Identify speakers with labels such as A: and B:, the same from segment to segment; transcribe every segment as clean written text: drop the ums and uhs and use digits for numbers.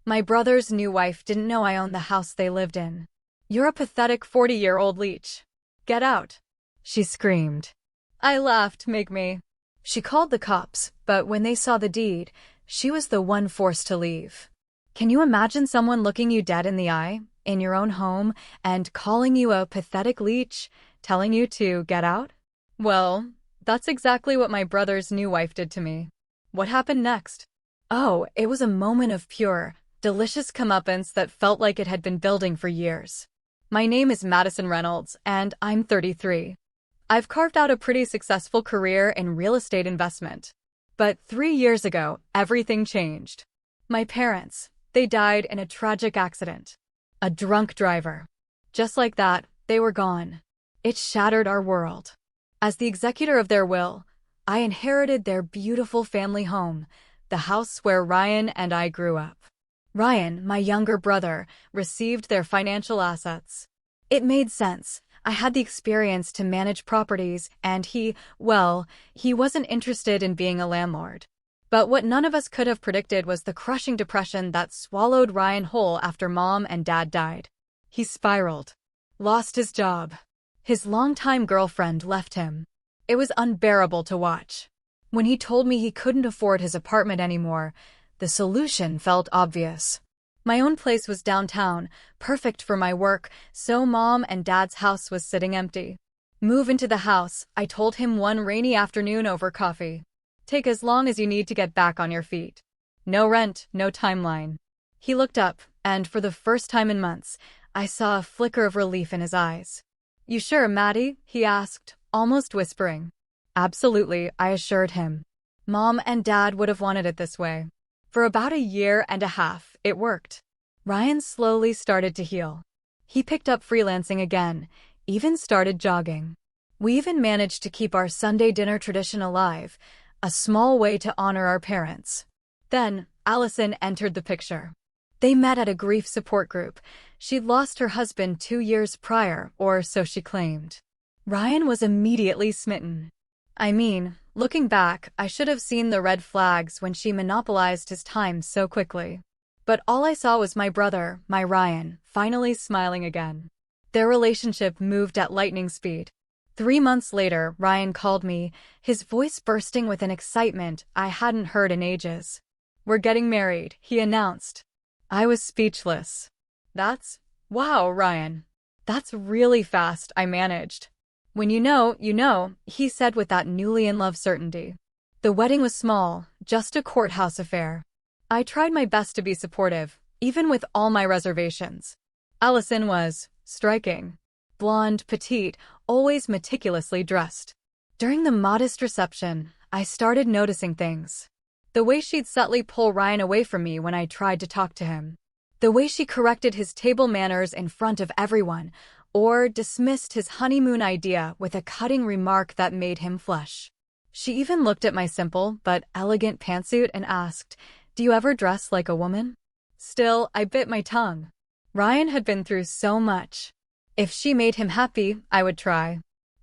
A: My brother's new wife didn't know I owned the house they lived in. You're a pathetic 40-year-old Leech. Get out, she screamed. I laughed, make me. She called the cops, but when they saw the deed, she was the one forced to leave. Can you imagine someone looking you dead in the eye, in your own home, and calling you a pathetic leech, telling you to get out? Well, that's exactly what my brother's new wife did to me. What happened next? Oh, it was a moment of pure, delicious comeuppance that felt like it had been building for years. My name is Madison Reynolds, and I'm 33. I've carved out a pretty successful career in real estate investment. But 3 years ago, everything changed. My parents, they died in a tragic accident. A drunk driver. Just like that, they were gone. It shattered our world. As the executor of their will, I inherited their beautiful family home, the house where Ryan and I grew up. Ryan, my younger brother, received their financial assets. It made sense. I had the experience to manage properties, and he wasn't interested in being a landlord. But what none of us could have predicted was the crushing depression that swallowed Ryan whole after Mom and Dad died. He spiraled. Lost his job. His longtime girlfriend left him. It was unbearable to watch. When he told me he couldn't afford his apartment anymore, the solution felt obvious. My own place was downtown, perfect for my work, so Mom and Dad's house was sitting empty. Move into the house, I told him one rainy afternoon over coffee. Take as long as you need to get back on your feet. No rent, no timeline. He looked up, and for the first time in months, I saw a flicker of relief in his eyes. You sure, Maddie? He asked, almost whispering. Absolutely, I assured him. Mom and Dad would have wanted it this way. For about 1.5 years, it worked. Ryan slowly started to heal. He picked up freelancing again, even started jogging. We even managed to keep our Sunday dinner tradition alive, a small way to honor our parents. Then, Allison entered the picture. They met at a grief support group. She'd lost her husband 2 years prior, or so she claimed. Ryan was immediately smitten. I mean, looking back, I should have seen the red flags when she monopolized his time so quickly. But all I saw was my brother, my Ryan, finally smiling again. Their relationship moved at lightning speed. 3 months later, Ryan called me, his voice bursting with an excitement I hadn't heard in ages. We're getting married, he announced. I was speechless. Wow, Ryan. That's really fast, I managed. When you know, he said with that newly in love certainty. The wedding was small, just a courthouse affair. I tried my best to be supportive, even with all my reservations. Allison was striking. Blonde, petite, always meticulously dressed. During the modest reception, I started noticing things. The way she'd subtly pull Ryan away from me when I tried to talk to him. The way she corrected his table manners in front of everyone, or dismissed his honeymoon idea with a cutting remark that made him flush. She even looked at my simple but elegant pantsuit and asked, "Do you ever dress like a woman?" Still, I bit my tongue. Ryan had been through so much. If she made him happy, I would try.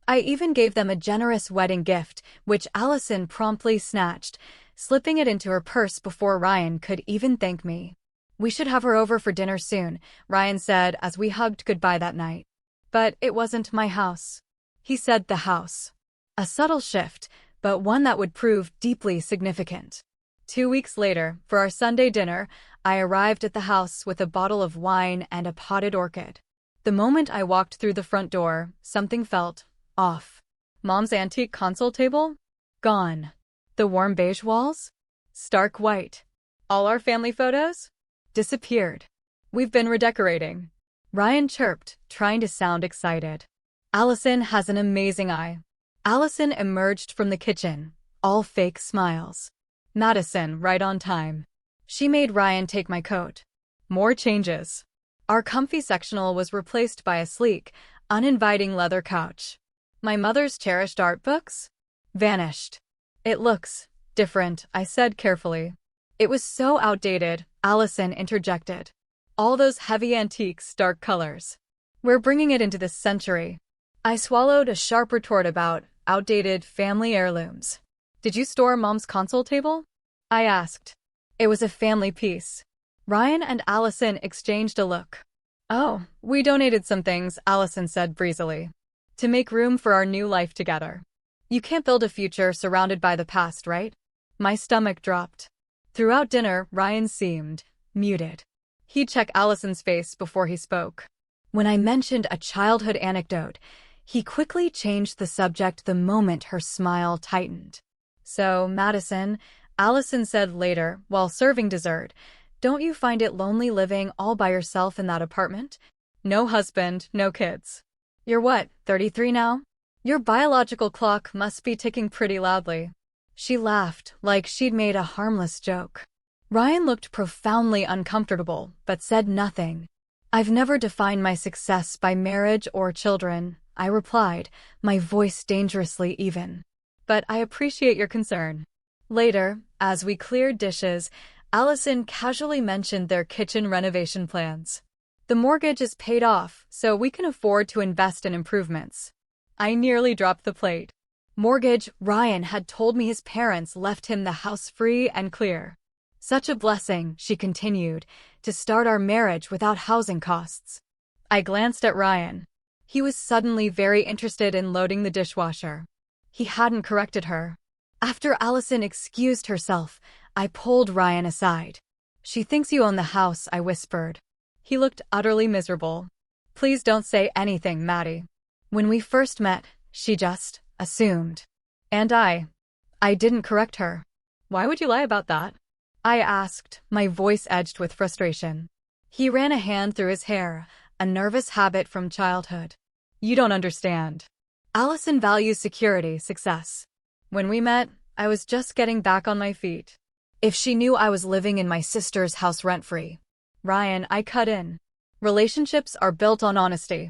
A: I even gave them a generous wedding gift, which Allison promptly snatched, slipping it into her purse before Ryan could even thank me. We should have her over for dinner soon, Ryan said as we hugged goodbye that night. But it wasn't my house. He said the house. A subtle shift, but one that would prove deeply significant. 2 weeks later, for our Sunday dinner, I arrived at the house with a bottle of wine and a potted orchid. The moment I walked through the front door, something felt off. Mom's antique console table? Gone. The warm beige walls? Stark white. All our family photos? Disappeared. We've been redecorating. Ryan chirped, trying to sound excited. Allison has an amazing eye. Allison emerged from the kitchen, all fake smiles. Madison, right on time. She made Ryan take my coat. More changes. Our comfy sectional was replaced by a sleek, uninviting leather couch. My mother's cherished art books? Vanished. It looks different, I said carefully. It was so outdated, Allison interjected. All those heavy antiques, dark colors. We're bringing it into this century. I swallowed a sharp retort about outdated family heirlooms. Did you store Mom's console table? I asked. It was a family piece. Ryan and Allison exchanged a look. Oh, we donated some things, Allison said breezily, to make room for our new life together. You can't build a future surrounded by the past, right? My stomach dropped. Throughout dinner, Ryan seemed muted. He'd check Allison's face before he spoke. When I mentioned a childhood anecdote, he quickly changed the subject the moment her smile tightened. So, Madison, Allison said later, while serving dessert, don't you find it lonely living all by yourself in that apartment? No husband, no kids. You're what, 33 now? Your biological clock must be ticking pretty loudly. She laughed, like she'd made a harmless joke. Ryan looked profoundly uncomfortable, but said nothing. I've never defined my success by marriage or children, I replied, my voice dangerously even. But I appreciate your concern. Later, as we cleared dishes, Allison casually mentioned their kitchen renovation plans. The mortgage is paid off, so we can afford to invest in improvements. I nearly dropped the plate. Mortgage, Ryan had told me his parents left him the house free and clear. Such a blessing, she continued, to start our marriage without housing costs. I glanced at Ryan. He was suddenly very interested in loading the dishwasher. He hadn't corrected her. After Allison excused herself, I pulled Ryan aside. She thinks you own the house, I whispered. He looked utterly miserable. Please don't say anything, Maddie. When we first met, she just assumed. And I didn't correct her. Why would you lie about that? I asked, my voice edged with frustration. He ran a hand through his hair, a nervous habit from childhood. You don't understand. Allison values security, success. When we met, I was just getting back on my feet. If she knew I was living in my sister's house rent-free. Ryan, I cut in. Relationships are built on honesty.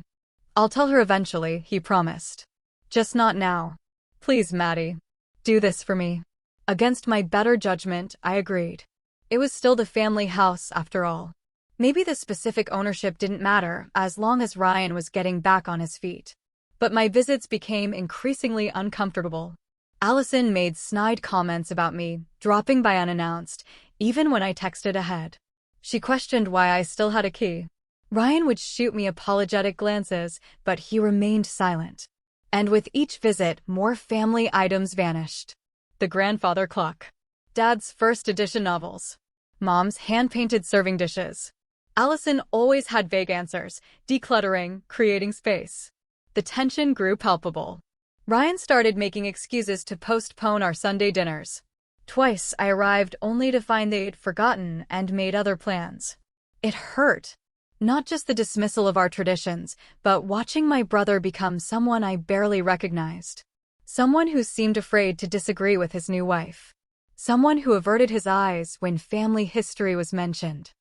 A: I'll tell her eventually, he promised. Just not now. Please, Maddie. Do this for me. Against my better judgment, I agreed. It was still the family house, after all. Maybe the specific ownership didn't matter, as long as Ryan was getting back on his feet. But my visits became increasingly uncomfortable. Allison made snide comments about me, dropping by unannounced, even when I texted ahead. She questioned why I still had a key. Ryan would shoot me apologetic glances, but he remained silent. And with each visit, more family items vanished. The grandfather clock. Dad's first edition novels. Mom's hand-painted serving dishes. Allison always had vague answers, decluttering, creating space. The tension grew palpable. Ryan started making excuses to postpone our Sunday dinners. Twice I arrived only to find they'd forgotten and made other plans. It hurt. Not just the dismissal of our traditions, but watching my brother become someone I barely recognized. Someone who seemed afraid to disagree with his new wife. Someone who averted his eyes when family history was mentioned.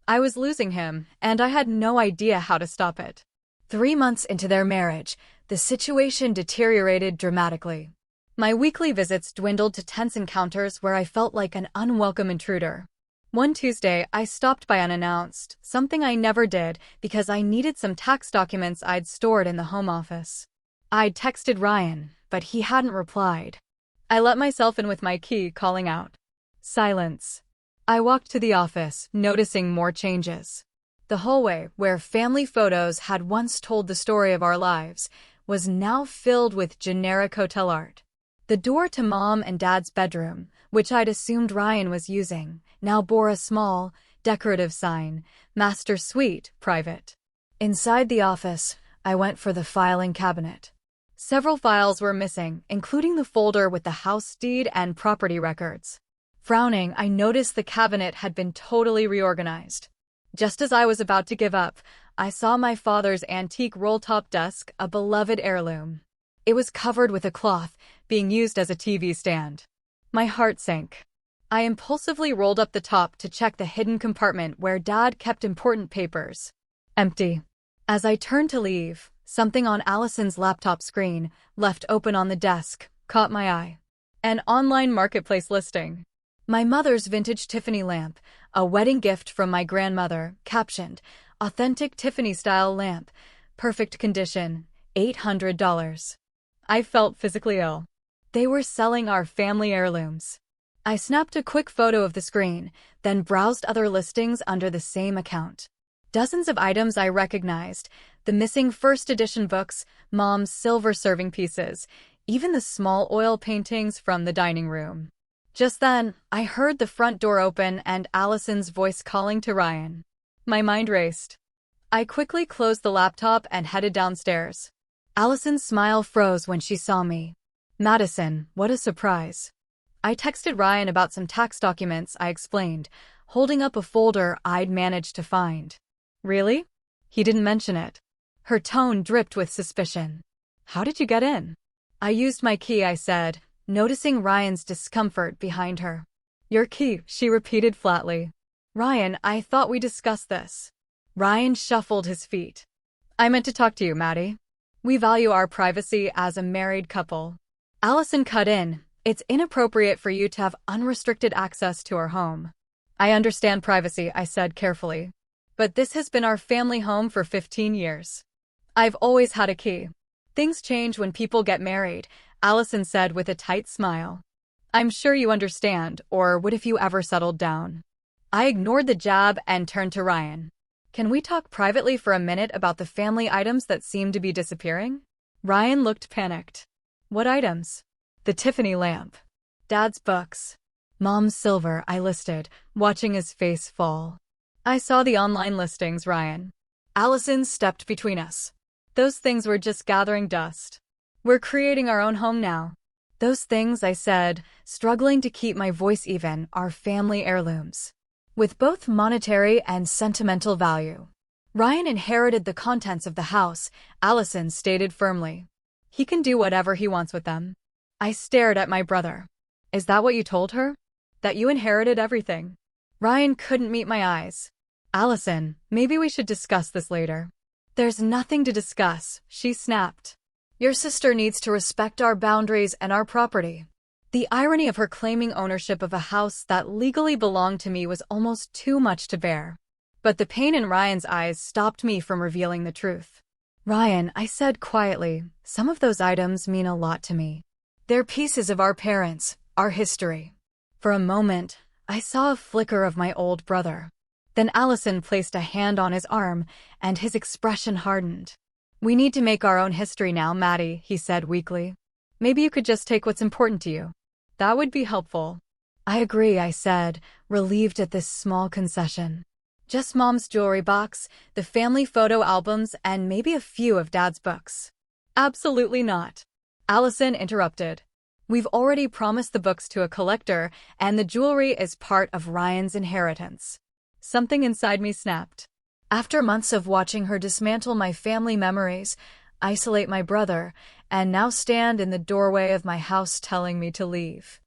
A: I was losing him, and I had no idea how to stop it. 3 months into their marriage, the situation deteriorated dramatically. My weekly visits dwindled to tense encounters where I felt like an unwelcome intruder. One Tuesday, I stopped by unannounced, something I never did because I needed some tax documents I'd stored in the home office. I'd texted Ryan, but he hadn't replied. I let myself in with my key, calling out. Silence. I walked to the office, noticing more changes. The hallway, where family photos had once told the story of our lives, was now filled with generic hotel art. The door to Mom and Dad's bedroom, which I'd assumed Ryan was using, now bore a small, decorative sign, Master Suite, Private. Inside the office, I went for the filing cabinet. Several files were missing, including the folder with the house deed and property records. Frowning, I noticed the cabinet had been totally reorganized. Just as I was about to give up, I saw my father's antique roll-top desk, a beloved heirloom. It was covered with a cloth, being used as a TV stand. My heart sank. I impulsively rolled up the top to check the hidden compartment where Dad kept important papers. Empty. As I turned to leave, something on Allison's laptop screen, left open on the desk, caught my eye. An online marketplace listing. My mother's vintage Tiffany lamp, a wedding gift from my grandmother, captioned, Authentic Tiffany-style lamp, perfect condition, $800. I felt physically ill. They were selling our family heirlooms. I snapped a quick photo of the screen, then browsed other listings under the same account. Dozens of items I recognized, the missing first edition books, Mom's silver serving pieces, even the small oil paintings from the dining room. Just then, I heard the front door open and Allison's voice calling to Ryan. My mind raced. I quickly closed the laptop and headed downstairs. Allison's smile froze when she saw me. Madison, what a surprise. I texted Ryan about some tax documents, I explained, holding up a folder I'd managed to find. Really? He didn't mention it. Her tone dripped with suspicion. How did you get in? I used my key, I said, noticing Ryan's discomfort behind her. Your key, she repeated flatly. Ryan, I thought we discussed this. Ryan shuffled his feet. I meant to talk to you, Maddie. We value our privacy as a married couple. Allison cut in. It's inappropriate for you to have unrestricted access to our home. I understand privacy, I said carefully. But this has been our family home for 15 years. I've always had a key. Things change when people get married, Allison said with a tight smile. I'm sure you understand, or what if you ever settled down? I ignored the jab and turned to Ryan. Can we talk privately for a minute about the family items that seem to be disappearing? Ryan looked panicked. What items? The Tiffany lamp. Dad's books. Mom's silver, I listed, watching his face fall. I saw the online listings, Ryan. Allison stepped between us. Those things were just gathering dust. We're creating our own home now. Those things, I said, struggling to keep my voice even, are family heirlooms, with both monetary and sentimental value. Ryan inherited the contents of the house, Allison stated firmly. He can do whatever he wants with them. I stared at my brother. Is that what you told her? That you inherited everything? Ryan couldn't meet my eyes. Allison, maybe we should discuss this later. There's nothing to discuss, she snapped. Your sister needs to respect our boundaries and our property. The irony of her claiming ownership of a house that legally belonged to me was almost too much to bear. But the pain in Ryan's eyes stopped me from revealing the truth. Ryan, I said quietly, some of those items mean a lot to me. They're pieces of our parents, our history. For a moment, I saw a flicker of my old brother. Then Allison placed a hand on his arm, and his expression hardened. We need to make our own history now, Maddie, he said weakly. Maybe you could just take what's important to you. That would be helpful. I agree, I said, relieved at this small concession. Just Mom's jewelry box, the family photo albums, and maybe a few of Dad's books. Absolutely not. Allison interrupted. We've already promised the books to a collector, and the jewelry is part of Ryan's inheritance. Something inside me snapped. After months of watching her dismantle my family memories, isolate my brother, and now stand in the doorway of my house telling me to leave,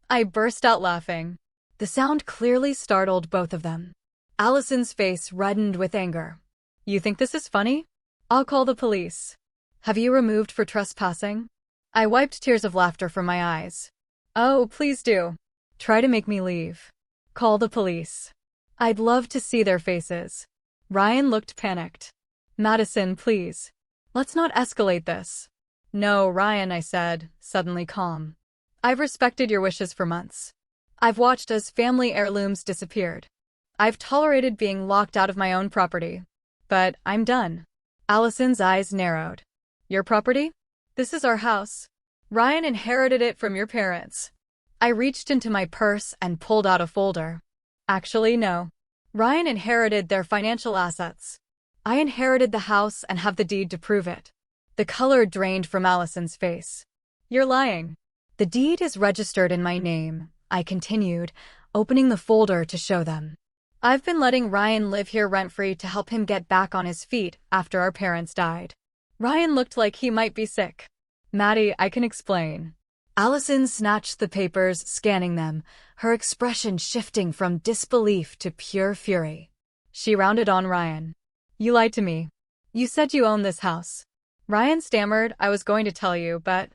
A: I burst out laughing. The sound clearly startled both of them. Allison's face reddened with anger. You think this is funny? I'll call the police. Have you removed for trespassing? I wiped tears of laughter from my eyes. Oh, please do. Try to make me leave. Call the police. I'd love to see their faces. Ryan looked panicked. Madison, please. Let's not escalate this. No, Ryan, I said, suddenly calm. I've respected your wishes for months. I've watched as family heirlooms disappeared. I've tolerated being locked out of my own property. But I'm done. Allison's eyes narrowed. Your property? This is our house. Ryan inherited it from your parents. I reached into my purse and pulled out a folder. Actually, no. Ryan inherited their financial assets. I inherited the house and have the deed to prove it. The color drained from Allison's face. You're lying. The deed is registered in my name, I continued, opening the folder to show them. I've been letting Ryan live here rent-free to help him get back on his feet after our parents died. Ryan looked like he might be sick. Maddie, I can explain. Allison snatched the papers, scanning them, her expression shifting from disbelief to pure fury. She rounded on Ryan. You lied to me. You said you own this house. Ryan stammered, I was going to tell you, but...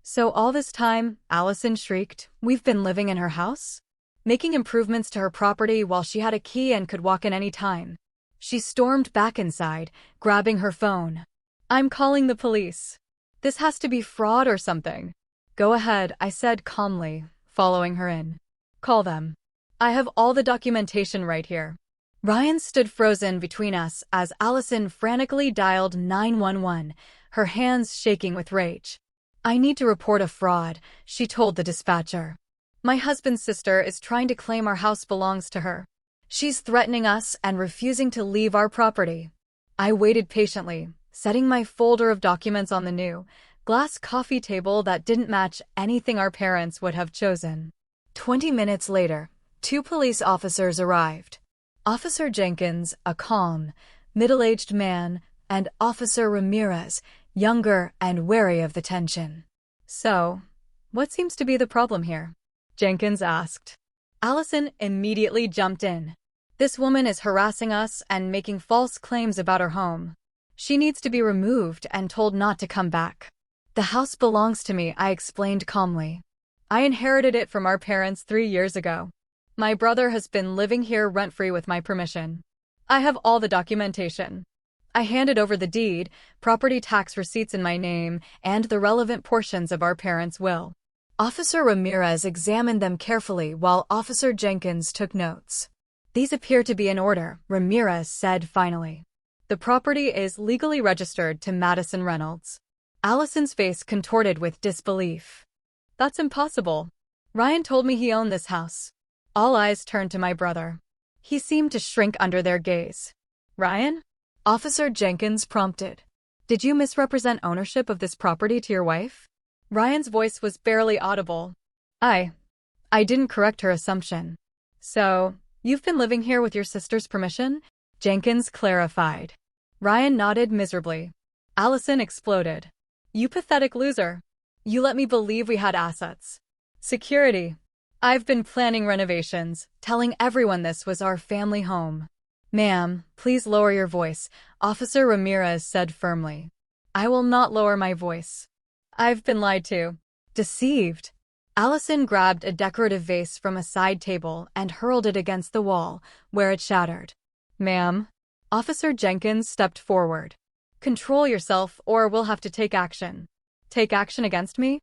A: So all this time, Allison shrieked, we've been living in her house? Making improvements to her property while she had a key and could walk in any time. She stormed back inside, grabbing her phone. I'm calling the police. This has to be fraud or something. Go ahead, I said calmly, following her in. Call them. I have all the documentation right here. Ryan stood frozen between us as Allison frantically dialed 911, her hands shaking with rage. I need to report a fraud, she told the dispatcher. My husband's sister is trying to claim our house belongs to her. She's threatening us and refusing to leave our property. I waited patiently, setting my folder of documents on the new, glass coffee table that didn't match anything our parents would have chosen. 20 minutes later, 2 police officers arrived. Officer Jenkins, a calm, middle-aged man, and Officer Ramirez, younger and wary of the tension. So, what seems to be the problem here? Jenkins asked. Allison immediately jumped in. This woman is harassing us and making false claims about her home. She needs to be removed and told not to come back. The house belongs to me, I explained calmly. I inherited it from our parents 3 years ago. My brother has been living here rent-free with my permission. I have all the documentation. I handed over the deed, property tax receipts in my name, and the relevant portions of our parents' will. Officer Ramirez examined them carefully while Officer Jenkins took notes. These appear to be in order, Ramirez said finally. The property is legally registered to Madison Reynolds. Allison's face contorted with disbelief. That's impossible. Ryan told me he owned this house. All eyes turned to my brother. He seemed to shrink under their gaze. Ryan? Officer Jenkins prompted. Did you misrepresent ownership of this property to your wife? Ryan's voice was barely audible. I didn't correct her assumption. So, you've been living here with your sister's permission? Jenkins clarified. Ryan nodded miserably. Allison exploded. You pathetic loser. You let me believe we had assets. Security. I've been planning renovations, telling everyone this was our family home. Ma'am, please lower your voice, Officer Ramirez said firmly. I will not lower my voice. I've been lied to. Deceived. Allison grabbed a decorative vase from a side table and hurled it against the wall, where it shattered. Ma'am. Officer Jenkins stepped forward. Control yourself or we'll have to take action. Take action against me?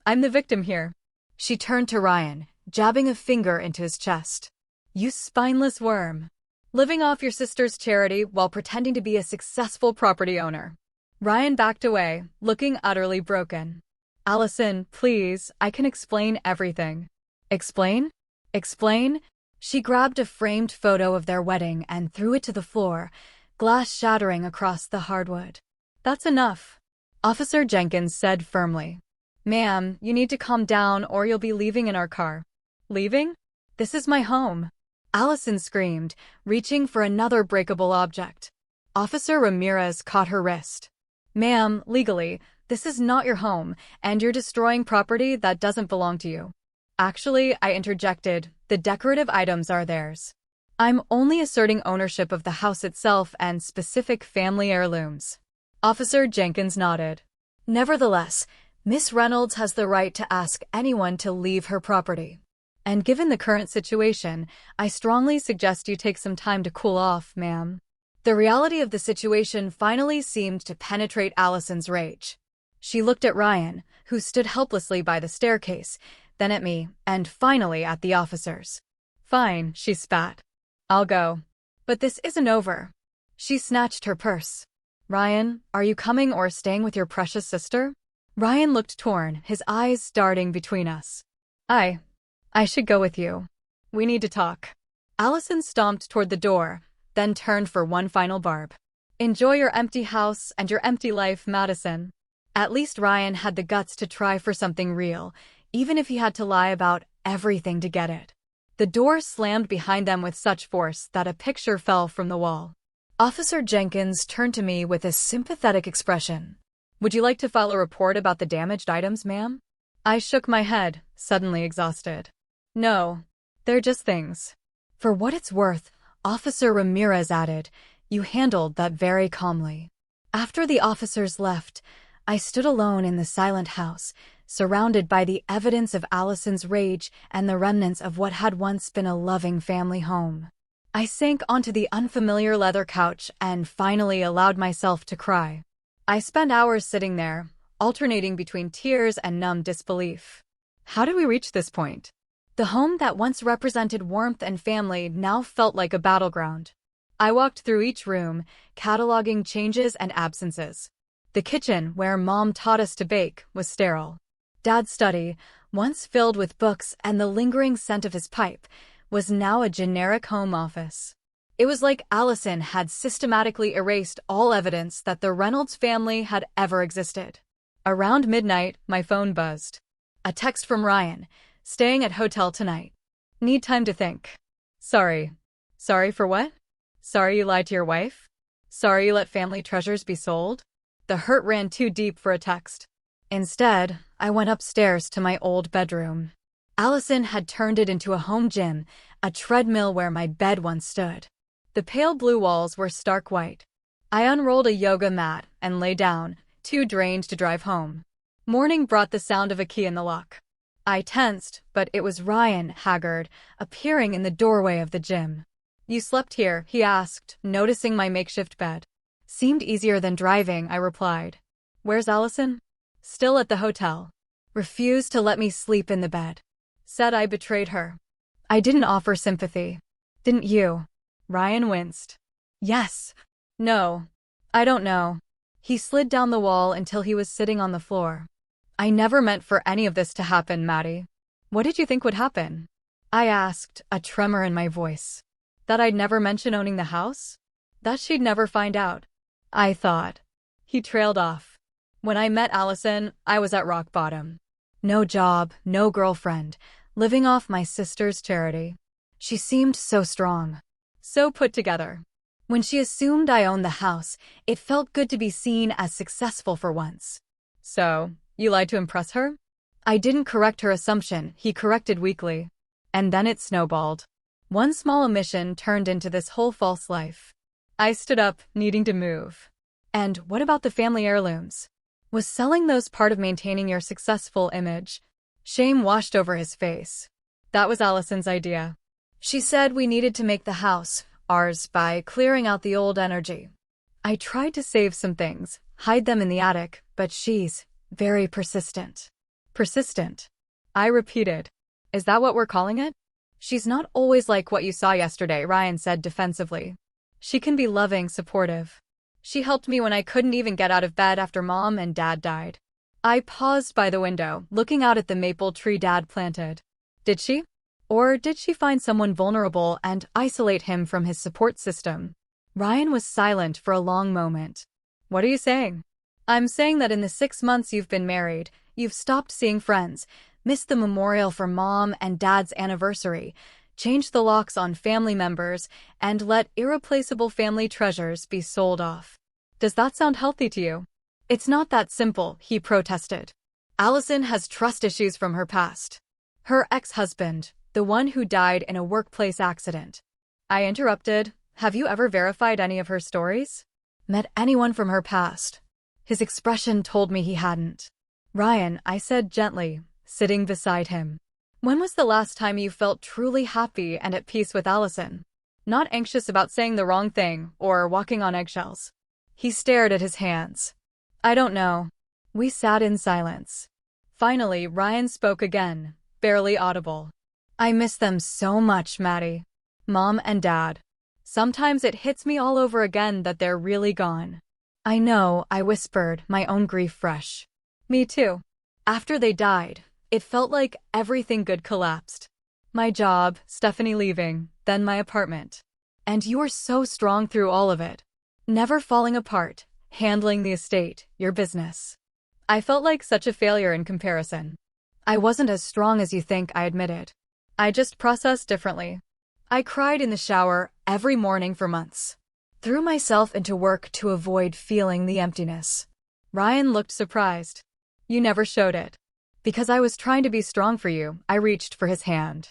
A: I'm the victim here. She turned to Ryan, jabbing a finger into his chest. You spineless worm. Living off your sister's charity while pretending to be a successful property owner. Ryan backed away, looking utterly broken. Allison, please, I can explain everything. Explain? Explain? She grabbed a framed photo of their wedding and threw it to the floor, glass shattering across the hardwood. That's enough, Officer Jenkins said firmly. Ma'am, you need to calm down or you'll be leaving in our car. Leaving? This is my home. Allison screamed, reaching for another breakable object. Officer Ramirez caught her wrist. Ma'am, legally, this is not your home, and you're destroying property that doesn't belong to you. Actually, I interjected, the decorative items are theirs. I'm only asserting ownership of the house itself and specific family heirlooms. Officer Jenkins nodded. Nevertheless, Miss Reynolds has the right to ask anyone to leave her property. And given the current situation, I strongly suggest you take some time to cool off, ma'am. The reality of the situation finally seemed to penetrate Allison's rage. She looked at Ryan, who stood helplessly by the staircase, then at me, and finally at the officers. Fine, she spat. I'll go. But this isn't over. She snatched her purse. Ryan, are you coming or staying with your precious sister? Ryan looked torn, his eyes darting between us. I should go with you. We need to talk. Allison stomped toward the door, then turned for one final barb. Enjoy your empty house and your empty life, Madison. At least Ryan had the guts to try for something real, even if he had to lie about everything to get it. The door slammed behind them with such force that a picture fell from the wall. Officer Jenkins turned to me with a sympathetic expression. Would you like to file a report about the damaged items, ma'am? I shook my head, suddenly exhausted. No, they're just things. For what it's worth, Officer Ramirez added, you handled that very calmly. After the officers left, I stood alone in the silent house, surrounded by the evidence of Allison's rage and the remnants of what had once been a loving family home. I sank onto the unfamiliar leather couch and finally allowed myself to cry. I spent hours sitting there, alternating between tears and numb disbelief. How did we reach this point? The home that once represented warmth and family now felt like a battleground. I walked through each room, cataloging changes and absences. The kitchen, where Mom taught us to bake, was sterile. Dad's study, once filled with books and the lingering scent of his pipe, was now a generic home office. It was like Allison had systematically erased all evidence that the Reynolds family had ever existed. Around midnight, my phone buzzed. A text from Ryan, staying at hotel tonight. Need time to think. Sorry. Sorry for what? Sorry you lied to your wife? Sorry you let family treasures be sold? The hurt ran too deep for a text. Instead, I went upstairs to my old bedroom. Allison had turned it into a home gym, a treadmill where my bed once stood. The pale blue walls were stark white. I unrolled a yoga mat and lay down, too drained to drive home. Morning brought the sound of a key in the lock. I tensed, but it was Ryan, haggard, appearing in the doorway of the gym. You slept here, he asked, noticing my makeshift bed. Seemed easier than driving, I replied. Where's Allison? Still at the hotel. Refused to let me sleep in the bed. Said I betrayed her. I didn't offer sympathy. Didn't you? Ryan winced. Yes. No. I don't know. He slid down the wall until he was sitting on the floor. I never meant for any of this to happen, Maddie. What did you think would happen? I asked, a tremor in my voice. That I'd never mention owning the house? That she'd never find out. I thought. He trailed off. When I met Allison, I was at rock bottom. No job, no girlfriend, living off my sister's charity. She seemed so strong, so put together. When she assumed I owned the house, it felt good to be seen as successful for once. So, you lied to impress her? I didn't correct her assumption, he corrected weakly. And then it snowballed. One small omission turned into this whole false life. I stood up, needing to move. And what about the family heirlooms? Was selling those part of maintaining your successful image? Shame washed over his face. That was Allison's idea. She said we needed to make the house ours by clearing out the old energy. I tried to save some things, hide them in the attic, but she's very persistent. Persistent? I repeated. Is that what we're calling it? She's not always like what you saw yesterday, Ryan said defensively. She can be loving, supportive. She helped me when I couldn't even get out of bed after Mom and Dad died. I paused by the window, looking out at the maple tree Dad planted. Did she? Or did she find someone vulnerable and isolate him from his support system? Ryan was silent for a long moment. What are you saying? I'm saying that in the 6 months you've been married, you've stopped seeing friends, missed the memorial for Mom and Dad's anniversary, changed the locks on family members, and let irreplaceable family treasures be sold off. Does that sound healthy to you? It's not that simple, he protested. Allison has trust issues from her past. Her ex-husband, the one who died in a workplace accident. I interrupted. Have you ever verified any of her stories? Met anyone from her past? His expression told me he hadn't. Ryan, I said gently, sitting beside him. When was the last time you felt truly happy and at peace with Allison? Not anxious about saying the wrong thing or walking on eggshells. He stared at his hands. I don't know. We sat in silence. Finally, Ryan spoke again, barely audible. I miss them so much, Maddie. Mom and Dad. Sometimes it hits me all over again that they're really gone. I know, I whispered, my own grief fresh. Me too. After they died, it felt like everything good collapsed. My job, Stephanie leaving, then my apartment. And you were so strong through all of it. Never falling apart, handling the estate, your business. I felt like such a failure in comparison. I wasn't as strong as you think, I admitted. I just processed differently. I cried in the shower every morning for months. Threw myself into work to avoid feeling the emptiness. Ryan looked surprised. You never showed it. Because I was trying to be strong for you, I reached for his hand.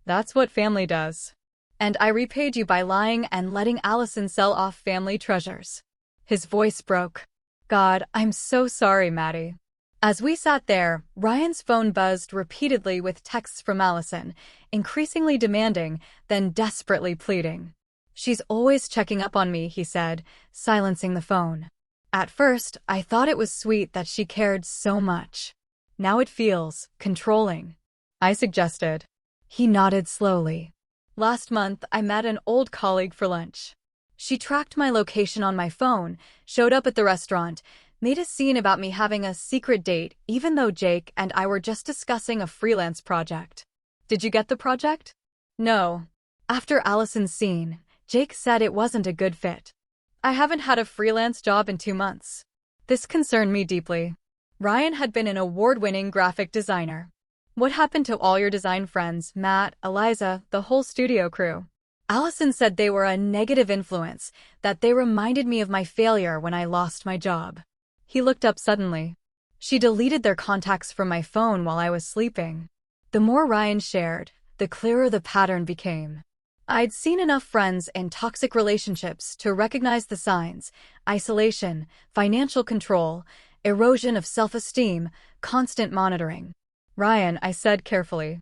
A: That's what family does. And I repaid you by lying and letting Allison sell off family treasures. His voice broke. God, I'm so sorry, Maddie. As we sat there, Ryan's phone buzzed repeatedly with texts from Allison, increasingly demanding, then desperately pleading. She's always checking up on me, he said, silencing the phone. At first, I thought it was sweet that she cared so much. Now it feels controlling. I suggested. He nodded slowly. Last month, I met an old colleague for lunch. She tracked my location on my phone, showed up at the restaurant, made a scene about me having a secret date even though Jake and I were just discussing a freelance project. Did you get the project? No. After Allison's scene, Jake said it wasn't a good fit. I haven't had a freelance job in 2 months. This concerned me deeply. Ryan had been an award-winning graphic designer. What happened to all your design friends, Matt, Eliza, the whole studio crew? Allison said they were a negative influence, that they reminded me of my failure when I lost my job. He looked up suddenly. She deleted their contacts from my phone while I was sleeping. The more Ryan shared, the clearer the pattern became. I'd seen enough friends in toxic relationships to recognize the signs: isolation, financial control, erosion of self-esteem, constant monitoring. Ryan, I said carefully,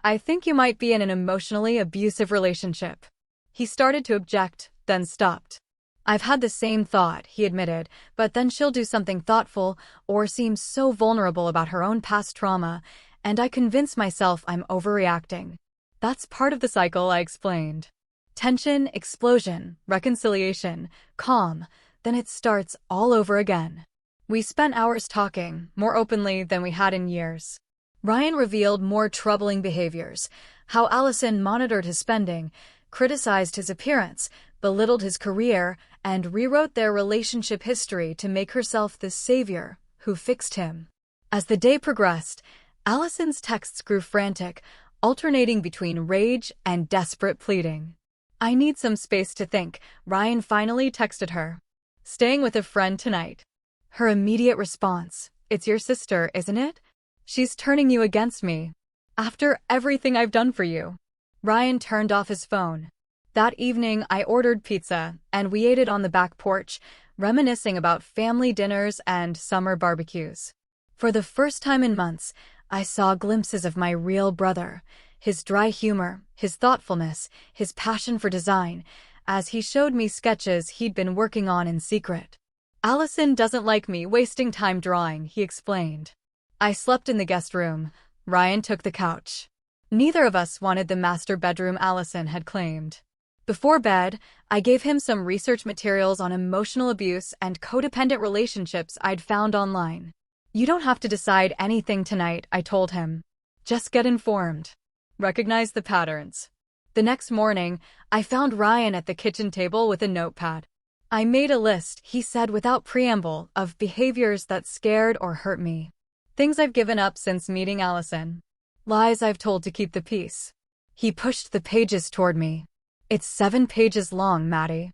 A: I think you might be in an emotionally abusive relationship. He started to object, then stopped. I've had the same thought, he admitted, but then she'll do something thoughtful or seem so vulnerable about her own past trauma, and I convince myself I'm overreacting. That's part of the cycle, I explained. Tension, explosion, reconciliation, calm, then it starts all over again. We spent hours talking, more openly than we had in years. Ryan revealed more troubling behaviors: how Allison monitored his spending, criticized his appearance, belittled his career, and rewrote their relationship history to make herself the savior who fixed him. As the day progressed, Allison's texts grew frantic, alternating between rage and desperate pleading. I need some space to think, Ryan finally texted her. Staying with a friend tonight. Her immediate response: It's your sister, isn't it? She's turning you against me. After everything I've done for you. Ryan turned off his phone. That evening, I ordered pizza, and we ate it on the back porch, reminiscing about family dinners and summer barbecues. For the first time in months, I saw glimpses of my real brother, his dry humor, his thoughtfulness, his passion for design, as he showed me sketches he'd been working on in secret. Allison doesn't like me wasting time drawing, he explained. I slept in the guest room. Ryan took the couch. Neither of us wanted the master bedroom Allison had claimed. Before bed, I gave him some research materials on emotional abuse and codependent relationships I'd found online. You don't have to decide anything tonight, I told him. Just get informed. Recognize the patterns. The next morning, I found Ryan at the kitchen table with a notepad. I made a list, he said without preamble, of behaviors that scared or hurt me. Things I've given up since meeting Allison. Lies I've told to keep the peace. He pushed the pages toward me. It's 7 pages long, Maddie.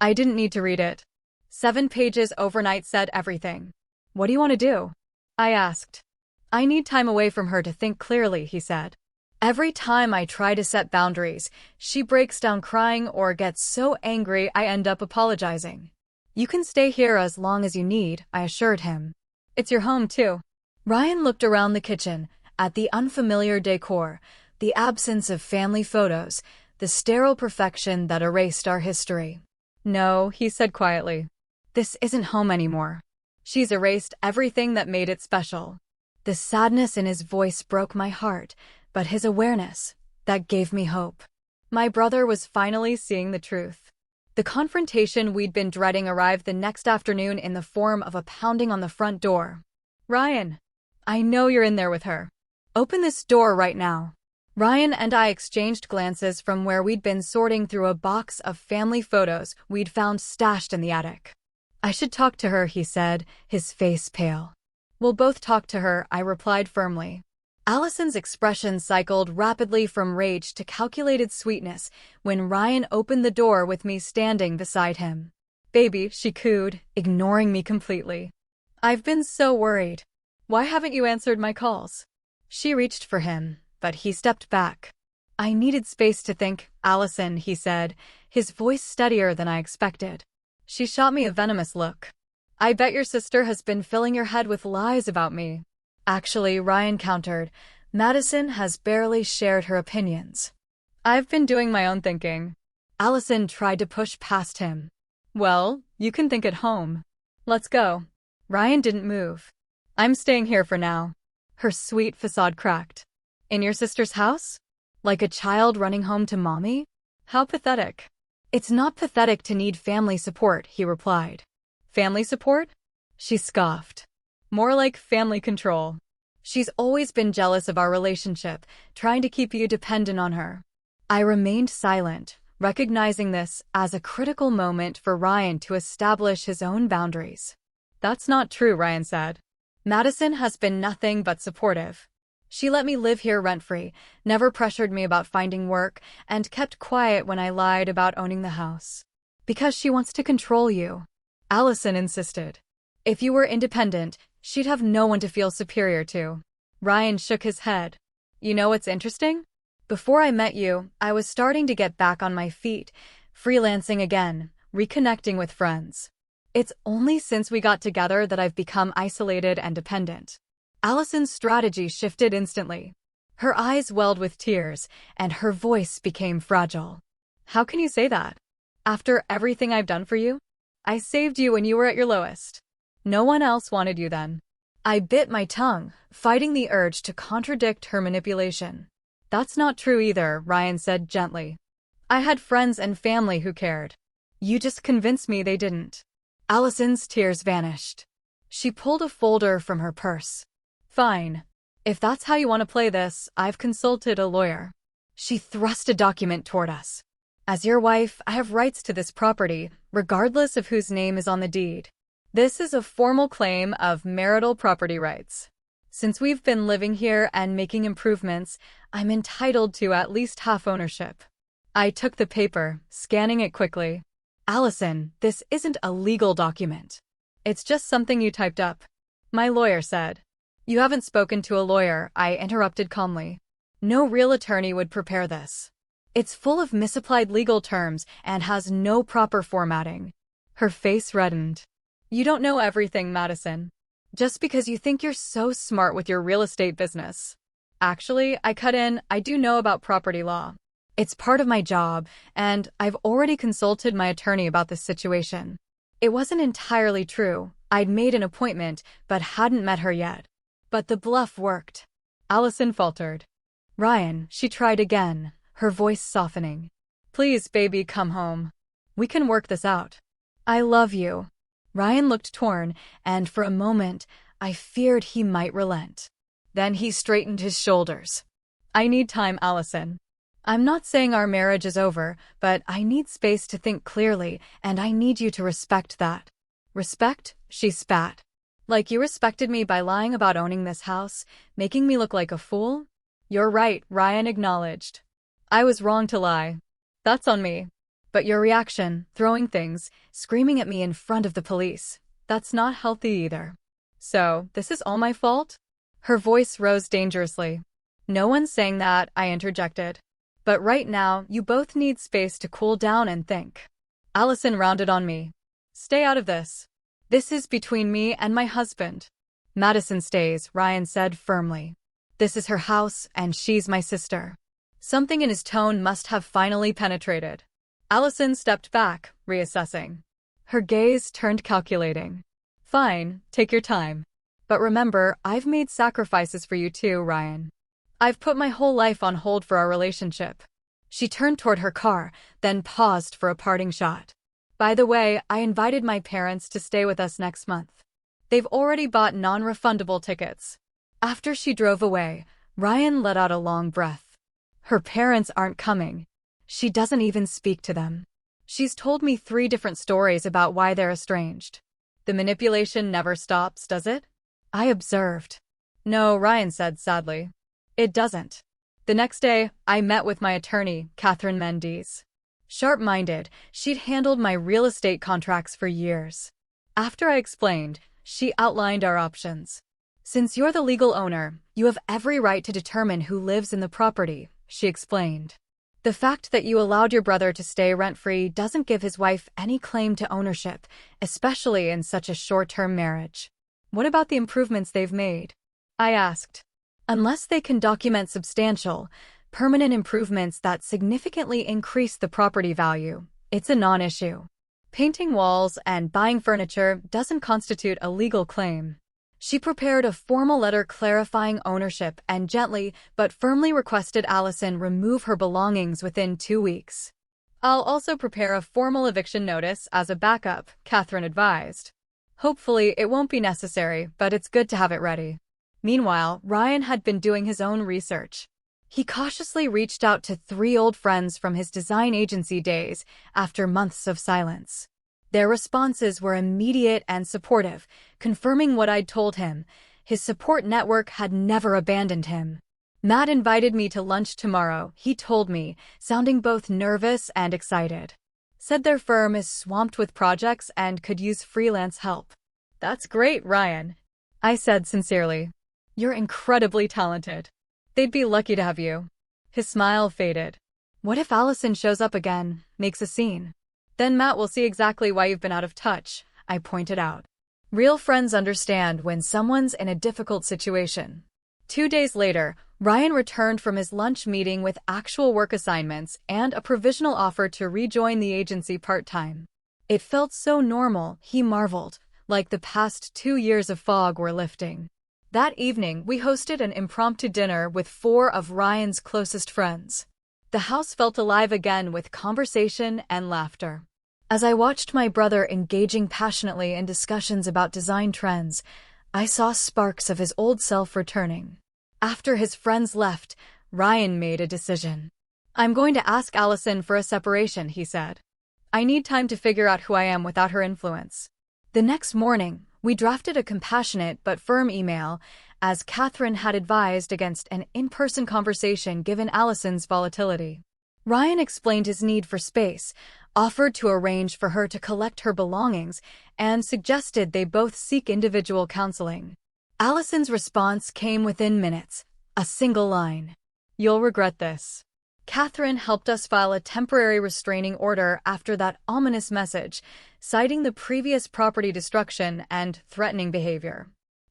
A: I didn't need to read it. 7 pages overnight said everything. What do you want to do? I asked. I need time away from her to think clearly, he said. Every time I try to set boundaries, she breaks down crying or gets so angry I end up apologizing. You can stay here as long as you need, I assured him. It's your home, too. Ryan looked around the kitchen, at the unfamiliar decor, the absence of family photos, the sterile perfection that erased our history. No, he said quietly. This isn't home anymore. She's erased everything that made it special. The sadness in his voice broke my heart, but his awareness, that gave me hope. My brother was finally seeing the truth. The confrontation we'd been dreading arrived the next afternoon in the form of a pounding on the front door. Ryan, I know you're in there with her. Open this door right now. Ryan and I exchanged glances from where we'd been sorting through a box of family photos we'd found stashed in the attic. I should talk to her, he said, his face pale. We'll both talk to her, I replied firmly. Allison's expression cycled rapidly from rage to calculated sweetness when Ryan opened the door with me standing beside him. Baby, she cooed, ignoring me completely. I've been so worried. Why haven't you answered my calls? She reached for him, but he stepped back. I needed space to think, Allison, he said, his voice steadier than I expected. She shot me a venomous look. I bet your sister has been filling your head with lies about me. Actually, Ryan countered, Madison has barely shared her opinions. I've been doing my own thinking. Allison tried to push past him. Well, you can think at home. Let's go. Ryan didn't move. I'm staying here for now. Her sweet facade cracked. In your sister's house? Like a child running home to mommy? How pathetic. It's not pathetic to need family support, he replied. Family support? She scoffed. More like family control. She's always been jealous of our relationship, trying to keep you dependent on her. I remained silent, recognizing this as a critical moment for Ryan to establish his own boundaries. That's not true, Ryan said. Madison has been nothing but supportive. She let me live here rent-free, never pressured me about finding work, and kept quiet when I lied about owning the house. Because she wants to control you. Allison insisted. If you were independent, she'd have no one to feel superior to. Ryan shook his head. You know what's interesting? Before I met you, I was starting to get back on my feet, freelancing again, reconnecting with friends. It's only since we got together that I've become isolated and dependent. Allison's strategy shifted instantly. Her eyes welled with tears, and her voice became fragile. How can you say that? After everything I've done for you? I saved you when you were at your lowest. No one else wanted you then. I bit my tongue, fighting the urge to contradict her manipulation. That's not true either, Ryan said gently. I had friends and family who cared. You just convinced me they didn't. Allison's tears vanished. She pulled a folder from her purse. Fine. If that's how you want to play this, I've consulted a lawyer. She thrust a document toward us. As your wife, I have rights to this property, regardless of whose name is on the deed. This is a formal claim of marital property rights. Since we've been living here and making improvements, I'm entitled to at least half ownership. I took the paper, scanning it quickly. Allison, this isn't a legal document. It's just something you typed up. My lawyer said. You haven't spoken to a lawyer, I interrupted calmly. No real attorney would prepare this. It's full of misapplied legal terms and has no proper formatting. Her face reddened. You don't know everything, Madison. Just because you think you're so smart with your real estate business. Actually, I cut in, I do know about property law. It's part of my job, and I've already consulted my attorney about this situation. It wasn't entirely true. I'd made an appointment, but hadn't met her yet. But the bluff worked. Allison faltered. Ryan, she tried again, her voice softening. Please, baby, come home. We can work this out. I love you. Ryan looked torn, and for a moment, I feared he might relent. Then he straightened his shoulders. I need time, Allison. I'm not saying our marriage is over, but I need space to think clearly, and I need you to respect that. Respect? She spat. Like you respected me by lying about owning this house, making me look like a fool? You're right, Ryan acknowledged. I was wrong to lie. That's on me. But your reaction, throwing things, screaming at me in front of the police, that's not healthy either. So, this is all my fault? Her voice rose dangerously. No one's saying that, I interjected. But right now, you both need space to cool down and think. Allison rounded on me. Stay out of this. This is between me and my husband. Madison stays, Ryan said firmly. This is her house, and she's my sister. Something in his tone must have finally penetrated. Allison stepped back, reassessing. Her gaze turned calculating. Fine, take your time. But remember, I've made sacrifices for you too, Ryan. I've put my whole life on hold for our relationship. She turned toward her car, then paused for a parting shot. By the way, I invited my parents to stay with us next month. They've already bought non-refundable tickets. After she drove away, Ryan let out a long breath. Her parents aren't coming. She doesn't even speak to them. She's told me 3 different stories about why they're estranged. The manipulation never stops, does it? I observed. No, Ryan said sadly. It doesn't. The next day, I met with my attorney, Catherine Mendes. Sharp-minded, she'd handled my real estate contracts for years. After I explained, she outlined our options. Since you're the legal owner, you have every right to determine who lives in the property, she explained. The fact that you allowed your brother to stay rent-free doesn't give his wife any claim to ownership, especially in such a short-term marriage. What about the improvements they've made? I asked. Unless they can document substantial, permanent improvements that significantly increase the property value, it's a non-issue. Painting walls and buying furniture doesn't constitute a legal claim. She prepared a formal letter clarifying ownership and gently but firmly requested Allison remove her belongings within 2 weeks. I'll also prepare a formal eviction notice as a backup, Catherine advised. Hopefully, it won't be necessary, but it's good to have it ready. Meanwhile, Ryan had been doing his own research. He cautiously reached out to 3 old friends from his design agency days after months of silence. Their responses were immediate and supportive, confirming what I'd told him. His support network had never abandoned him. Matt invited me to lunch tomorrow, he told me, sounding both nervous and excited. Said their firm is swamped with projects and could use freelance help. That's great, Ryan, I said sincerely. You're incredibly talented. They'd be lucky to have you. His smile faded. What if Allison shows up again, makes a scene? Then Matt will see exactly why you've been out of touch, I pointed out. Real friends understand when someone's in a difficult situation. 2 days later, Ryan returned from his lunch meeting with actual work assignments and a provisional offer to rejoin the agency part-time. It felt so normal, he marveled, like the past 2 years of fog were lifting. That evening, we hosted an impromptu dinner with 4 of Ryan's closest friends. The house felt alive again with conversation and laughter. As I watched my brother engaging passionately in discussions about design trends, I saw sparks of his old self returning. After his friends left, Ryan made a decision. I'm going to ask Allison for a separation, he said. I need time to figure out who I am without her influence. The next morning, we drafted a compassionate but firm email, as Catherine had advised against an in-person conversation given Allison's volatility. Ryan explained his need for space, offered to arrange for her to collect her belongings, and suggested they both seek individual counseling. Allison's response came within minutes, a single line. You'll regret this. Catherine helped us file a temporary restraining order after that ominous message, citing the previous property destruction and threatening behavior.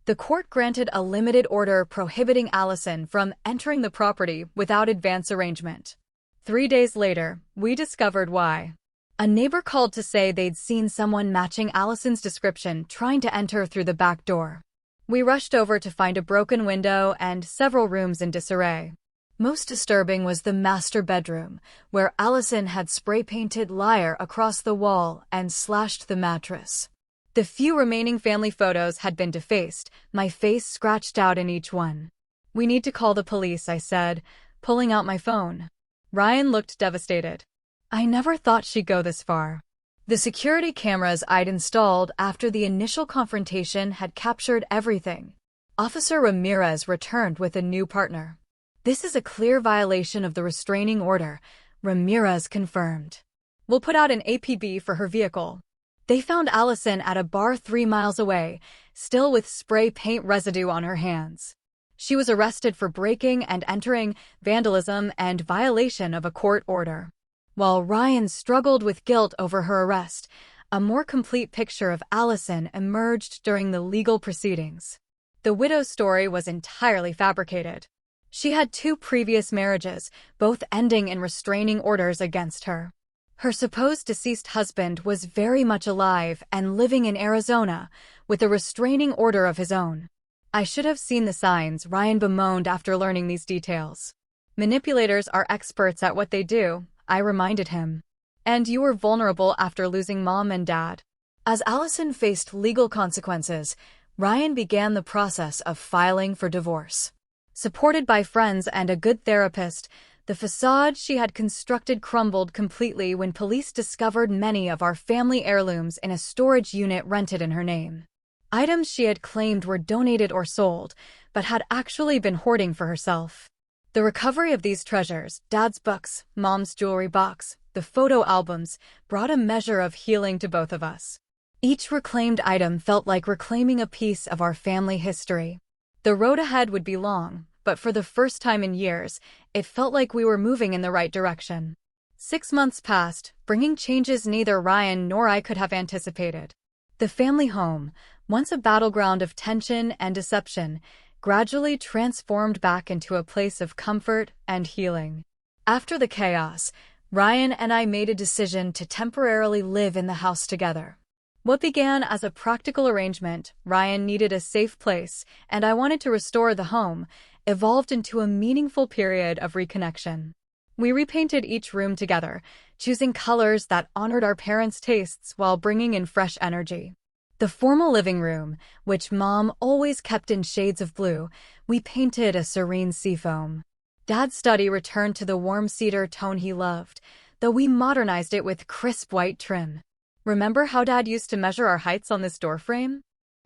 A: The court granted a limited order prohibiting Allison from entering the property without advance arrangement. 3 days later, we discovered why. A neighbor called to say they'd seen someone matching Allison's description trying to enter through the back door. We rushed over to find a broken window and several rooms in disarray. Most disturbing was the master bedroom, where Allison had spray-painted "Liar" across the wall and slashed the mattress. The few remaining family photos had been defaced, my face scratched out in each one. We need to call the police, I said, pulling out my phone. Ryan looked devastated. I never thought she'd go this far. The security cameras I'd installed after the initial confrontation had captured everything. Officer Ramirez returned with a new partner. This is a clear violation of the restraining order, Ramirez confirmed. We'll put out an APB for her vehicle. They found Allison at a bar 3 miles away, still with spray paint residue on her hands. She was arrested for breaking and entering, vandalism, and violation of a court order. While Ryan struggled with guilt over her arrest, a more complete picture of Allison emerged during the legal proceedings. The widow's story was entirely fabricated. She had 2 previous marriages, both ending in restraining orders against her. Her supposed deceased husband was very much alive and living in Arizona, with a restraining order of his own. I should have seen the signs, Ryan bemoaned after learning these details. Manipulators are experts at what they do, I reminded him. And you were vulnerable after losing mom and dad. As Allison faced legal consequences, Ryan began the process of filing for divorce. Supported by friends and a good therapist, the facade she had constructed crumbled completely when police discovered many of our family heirlooms in a storage unit rented in her name. Items she had claimed were donated or sold, but had actually been hoarding for herself. The recovery of these treasures, Dad's books, Mom's jewelry box, the photo albums, brought a measure of healing to both of us. Each reclaimed item felt like reclaiming a piece of our family history. The road ahead would be long, but for the first time in years, it felt like we were moving in the right direction. 6 months passed, bringing changes neither Ryan nor I could have anticipated. The family home, once a battleground of tension and deception, gradually transformed back into a place of comfort and healing. After the chaos, Ryan and I made a decision to temporarily live in the house together. What began as a practical arrangement, Ryan needed a safe place, and I wanted to restore the home, evolved into a meaningful period of reconnection. We repainted each room together, choosing colors that honored our parents' tastes while bringing in fresh energy. The formal living room, which Mom always kept in shades of blue, we painted a serene seafoam. Dad's study returned to the warm cedar tone he loved, though we modernized it with crisp white trim. "Remember how Dad used to measure our heights on this doorframe?"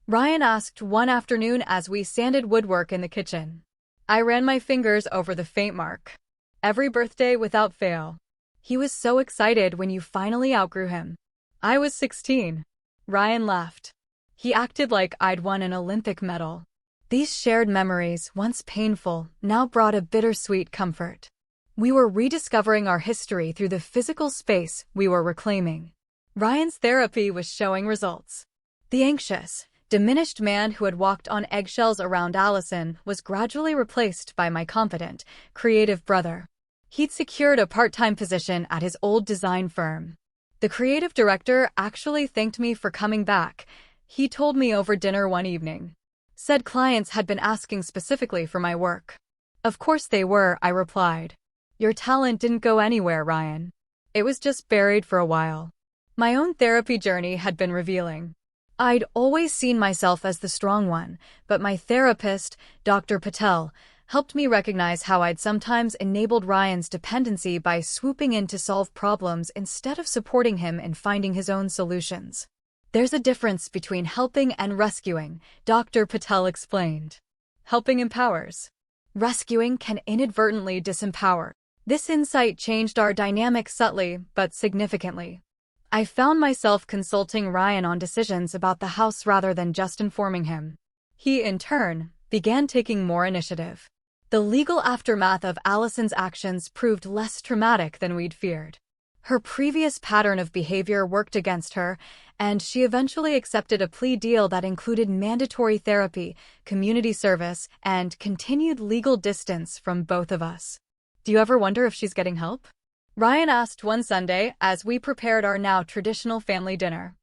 A: Ryan asked one afternoon as we sanded woodwork in the kitchen. I ran my fingers over the faint mark. "Every birthday without fail." He was so excited when you finally outgrew him. I was 16. Ryan laughed. He acted like I'd won an Olympic medal. These shared memories, once painful, now brought a bittersweet comfort. We were rediscovering our history through the physical space we were reclaiming. Ryan's therapy was showing results. The anxious, diminished man who had walked on eggshells around Allison was gradually replaced by my confident, creative brother. He'd secured a part-time position at his old design firm. The creative director actually thanked me for coming back. He told me over dinner one evening. Said clients had been asking specifically for my work. "Of course they were," I replied. "Your talent didn't go anywhere, Ryan. It was just buried for a while." My own therapy journey had been revealing. I'd always seen myself as the strong one, but my therapist, Dr. Patel, helped me recognize how I'd sometimes enabled Ryan's dependency by swooping in to solve problems instead of supporting him in finding his own solutions. "There's a difference between helping and rescuing," Dr. Patel explained. Helping empowers. Rescuing can inadvertently disempower. This insight changed our dynamic subtly but significantly. I found myself consulting Ryan on decisions about the house rather than just informing him. He, in turn, began taking more initiative. The legal aftermath of Allison's actions proved less traumatic than we'd feared. Her previous pattern of behavior worked against her, and she eventually accepted a plea deal that included mandatory therapy, community service, and continued legal distance from both of us. "Do you ever wonder if she's getting help?" Ryan asked one Sunday as we prepared our now traditional family dinner.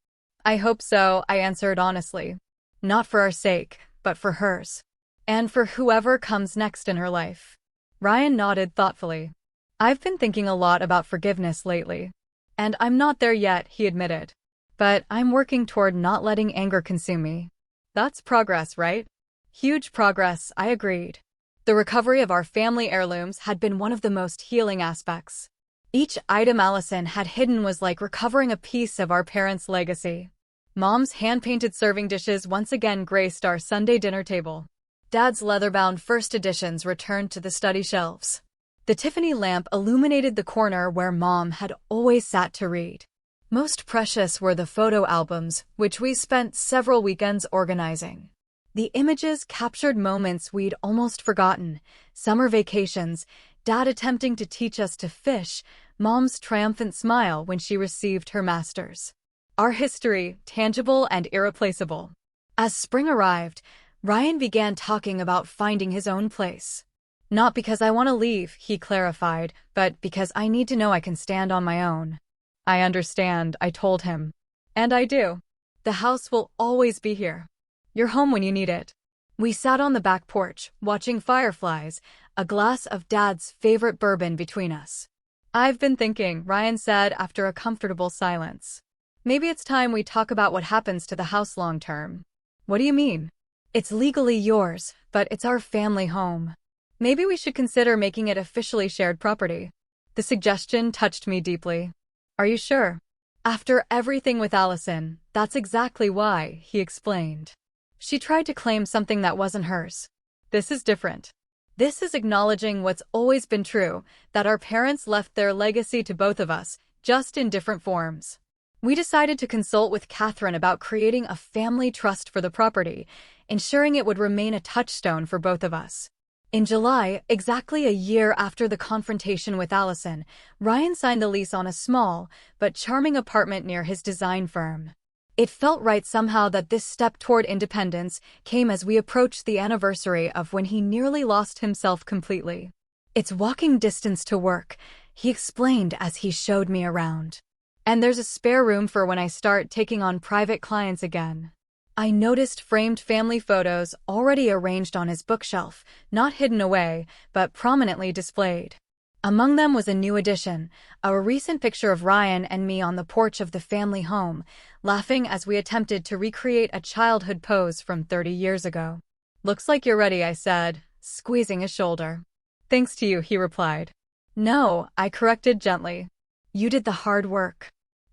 A: "I hope so," I answered honestly. "Not for our sake, but for hers. And for whoever comes next in her life." Ryan nodded thoughtfully. "I've been thinking a lot about forgiveness lately. And I'm not there yet," he admitted. "But I'm working toward not letting anger consume me." "That's progress, right?" "Huge progress," I agreed. The recovery of our family heirlooms had been one of the most healing aspects. Each item Allison had hidden was like recovering a piece of our parents' legacy. Mom's hand-painted serving dishes once again graced our Sunday dinner table. Dad's leather-bound first editions returned to the study shelves. The Tiffany lamp illuminated the corner where Mom had always sat to read. Most precious were the photo albums, which we spent several weekends organizing. The images captured moments we'd almost forgotten: summer vacations, Dad attempting to teach us to fish, Mom's triumphant smile when she received her master's. Our history, tangible and irreplaceable. As spring arrived, Ryan began talking about finding his own place. "Not because I want to leave," he clarified, "but because I need to know I can stand on my own." "I understand," I told him. "And I do. The house will always be here. You're home when you need it." We sat on the back porch, watching fireflies, a glass of Dad's favorite bourbon between us. "I've been thinking," Ryan said after a comfortable silence. "Maybe it's time we talk about what happens to the house long term." "What do you mean?" "It's legally yours, but it's our family home. Maybe we should consider making it officially shared property." The suggestion touched me deeply. "Are you sure?" "After everything with Allison, that's exactly why," he explained. "She tried to claim something that wasn't hers. This is different. This is acknowledging what's always been true, that our parents left their legacy to both of us, just in different forms." We decided to consult with Catherine about creating a family trust for the property, ensuring it would remain a touchstone for both of us. In July, exactly a year after the confrontation with Allison, Ryan signed the lease on a small but charming apartment near his design firm. It felt right somehow that this step toward independence came as we approached the anniversary of when he nearly lost himself completely. "It's walking distance to work," he explained as he showed me around. And there's a spare room for when I start taking on private clients again. I noticed framed family photos already arranged on his bookshelf, not hidden away, but prominently displayed. Among them was a new addition, a recent picture of Ryan and me on the porch of the family home, laughing as we attempted to recreate a childhood pose from 30 years ago. "Looks like you're ready," I said, squeezing his shoulder. "Thanks to you," he replied. "No," I corrected gently. "You did the hard work.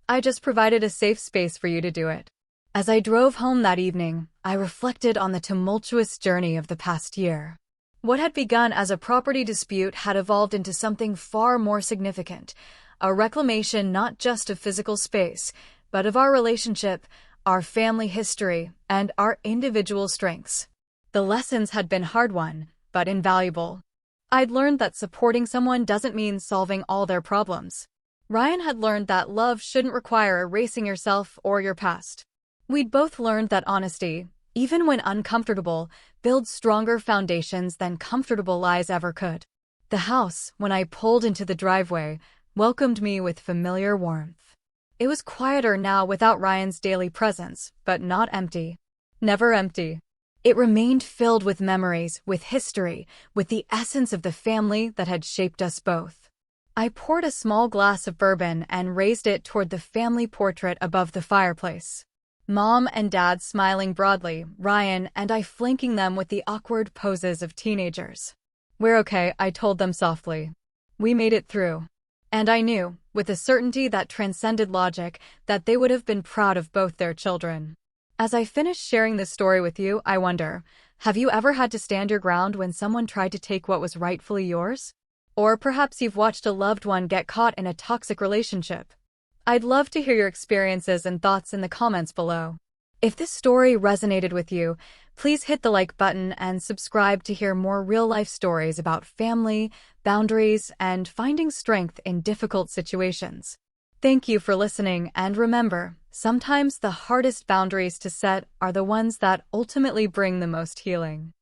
A: I just provided a safe space for you to do it." As I drove home that evening, I reflected on the tumultuous journey of the past year. What had begun as a property dispute had evolved into something far more significant, a reclamation not just of physical space, but of our relationship, our family history, and our individual strengths. The lessons had been hard-won, but invaluable. I'd learned that supporting someone doesn't mean solving all their problems. Ryan had learned that love shouldn't require erasing yourself or your past. We'd both learned that honesty, even when uncomfortable, builds stronger foundations than comfortable lies ever could. The house, when I pulled into the driveway, welcomed me with familiar warmth. It was quieter now without Ryan's daily presence, but not empty. Never empty. It remained filled with memories, with history, with the essence of the family that had shaped us both. I poured a small glass of bourbon and raised it toward the family portrait above the fireplace. Mom and Dad smiling broadly, Ryan and I flanking them with the awkward poses of teenagers. "We're okay," I told them softly. "We made it through." And I knew, with a certainty that transcended logic, that they would have been proud of both their children. As I finish sharing this story with you, I wonder, have you ever had to stand your ground when someone tried to take what was rightfully yours? Or perhaps you've watched a loved one get caught in a toxic relationship. I'd love to hear your experiences and thoughts in the comments below. If this story resonated with you, please hit the like button and subscribe to hear more real-life stories about family, boundaries, and finding strength in difficult situations. Thank you for listening, and remember, sometimes the hardest boundaries to set are the ones that ultimately bring the most healing.